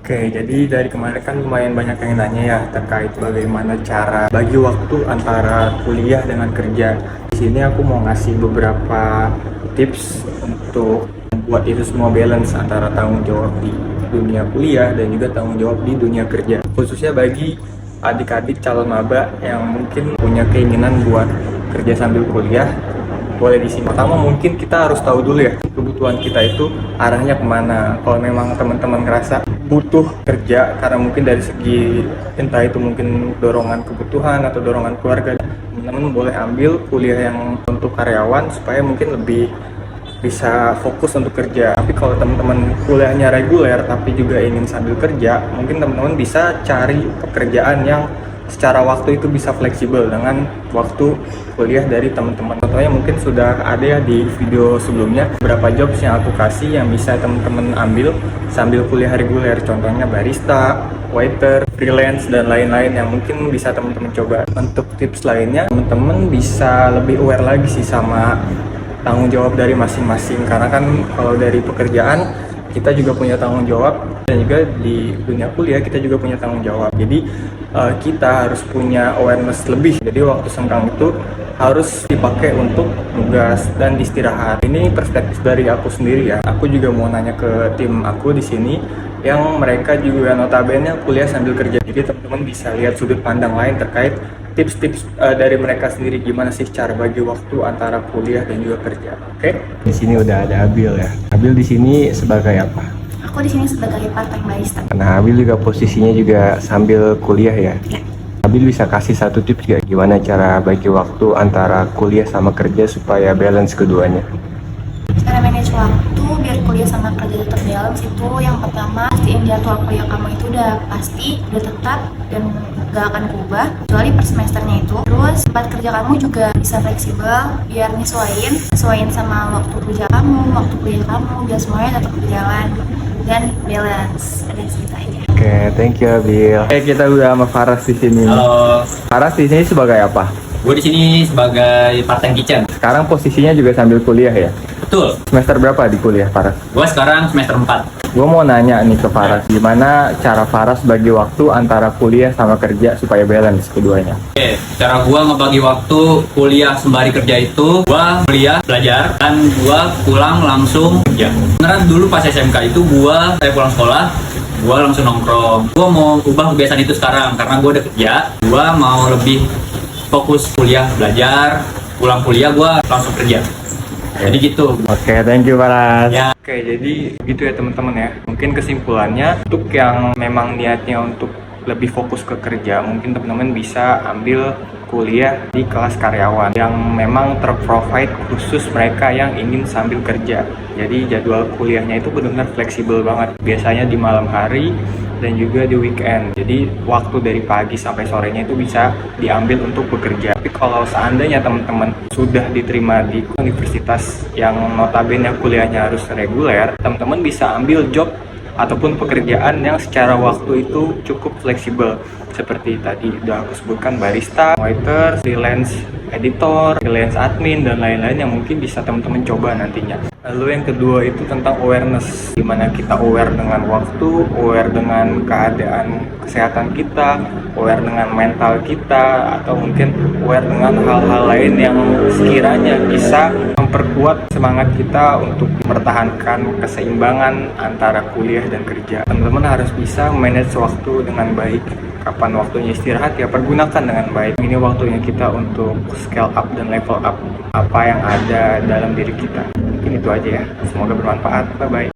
Oke, jadi dari kemarin kan lumayan banyak yang nanya ya terkait bagaimana cara bagi waktu antara kuliah dengan kerja. Di sini aku mau ngasih beberapa tips untuk membuat itu semua balance antara tanggung jawab di dunia kuliah dan juga tanggung jawab di dunia kerja. Khususnya bagi adik-adik calon maba yang mungkin punya keinginan buat kerja sambil kuliah. Boleh di sini. Pertama mungkin kita harus tahu dulu ya kebutuhan kita itu arahnya kemana. Kalau memang teman-teman ngerasa butuh kerja karena mungkin dari segi entah itu mungkin dorongan kebutuhan atau dorongan keluarga, teman-teman boleh ambil kuliah yang untuk karyawan supaya mungkin lebih bisa fokus untuk kerja. Tapi kalau teman-teman kuliahnya reguler tapi juga ingin sambil kerja, mungkin teman-teman bisa cari pekerjaan yang secara waktu itu bisa fleksibel dengan waktu kuliah dari teman-teman. Contohnya mungkin sudah ada ya di video sebelumnya beberapa jobs yang aku kasih yang bisa teman-teman ambil sambil kuliah reguler. Contohnya barista, waiter, freelance, dan lain-lain yang mungkin bisa teman-teman coba. Untuk tips lainnya, teman-teman bisa lebih aware lagi sih sama tanggung jawab dari masing-masing. Karena kan kalau dari pekerjaan kita juga punya tanggung jawab dan juga di dunia kuliah kita juga punya tanggung jawab. Jadi kita harus punya awareness lebih. Jadi waktu senggang itu harus dipakai untuk tugas dan istirahat. Ini perspektif dari aku sendiri ya. Aku juga mau nanya ke tim aku di sini yang mereka juga notabene kuliah sambil kerja. Jadi teman-teman bisa lihat sudut pandang lain terkait tips-tips dari mereka sendiri gimana sih cara bagi waktu antara kuliah dan juga kerja. Oke? Di sini udah ada Abil ya. Abil di sini sebagai apa? Aku di sini sebagai part-time barista. Nah, Abil juga posisinya juga sambil kuliah ya. Ya. Abil bisa kasih satu tips gak gimana cara bagi waktu antara kuliah sama kerja supaya balance keduanya? Cara manage waktu biar kuliah sama kerja tetap balance itu yang pertama pastiin jadwal kuliah kamu itu udah pasti, udah tetap dan gak akan berubah kecuali per semesternya itu. Terus tempat kerja kamu juga bisa fleksibel biar sesuaiin sama waktu kerja kamu, waktu kuliah kamu, biar semuanya tetap berjalan dan balance. Ada cerita aja. Oke, thank you Abil. Kita udah sama Faras di sini. Halo, Faras di sini sebagai apa? gue di sini sebagai part-time kitchen. Sekarang posisinya juga sambil kuliah ya. Betul. Semester berapa di kuliah Faras? Gue sekarang semester 4. Gue mau nanya nih ke Faras, gimana cara Faras bagi waktu antara kuliah sama kerja supaya balance keduanya? Oke, cara gue ngebagi waktu kuliah sembari kerja itu, gue kuliah, belajar, dan gue pulang langsung kerja. Beneran dulu pas SMK itu saya pulang sekolah, gue langsung nongkrong. Gue mau ubah kebiasaan itu sekarang karena gue udah kerja. Gue mau lebih fokus kuliah, belajar, pulang kuliah gue langsung kerja. Jadi gitu. Oke, thank you Faras. Ya. Oke, jadi gitu ya teman-teman ya. Mungkin kesimpulannya untuk yang memang niatnya untuk lebih fokus ke kerja, mungkin teman-teman bisa ambil kuliah di kelas karyawan yang memang terprovide khusus mereka yang ingin sambil kerja. Jadi jadwal kuliahnya itu benar-benar fleksibel banget. Biasanya di malam hari dan juga di weekend. Jadi waktu dari pagi sampai sorenya itu bisa diambil untuk bekerja. Tapi kalau seandainya teman-teman sudah diterima di universitas yang notabene kuliahnya harus reguler, teman-teman bisa ambil job ataupun pekerjaan yang secara waktu itu cukup fleksibel. Seperti tadi udah aku sebutkan barista, waiter, freelance editor, freelance admin, dan lain-lain yang mungkin bisa teman-teman coba nantinya. Lalu yang kedua itu tentang awareness, dimana kita aware dengan waktu, aware dengan keadaan kesehatan kita, aware dengan mental kita, atau mungkin aware dengan hal-hal lain yang sekiranya bisa memperkuat semangat kita untuk mempertahankan keseimbangan antara kuliah dan kerja. Teman-teman harus bisa manage waktu dengan baik. Kapan waktunya istirahat ya pergunakan dengan baik. Ini waktunya kita untuk scale up dan level up apa yang ada dalam diri kita. Mungkin itu aja ya. Semoga bermanfaat. Bye bye.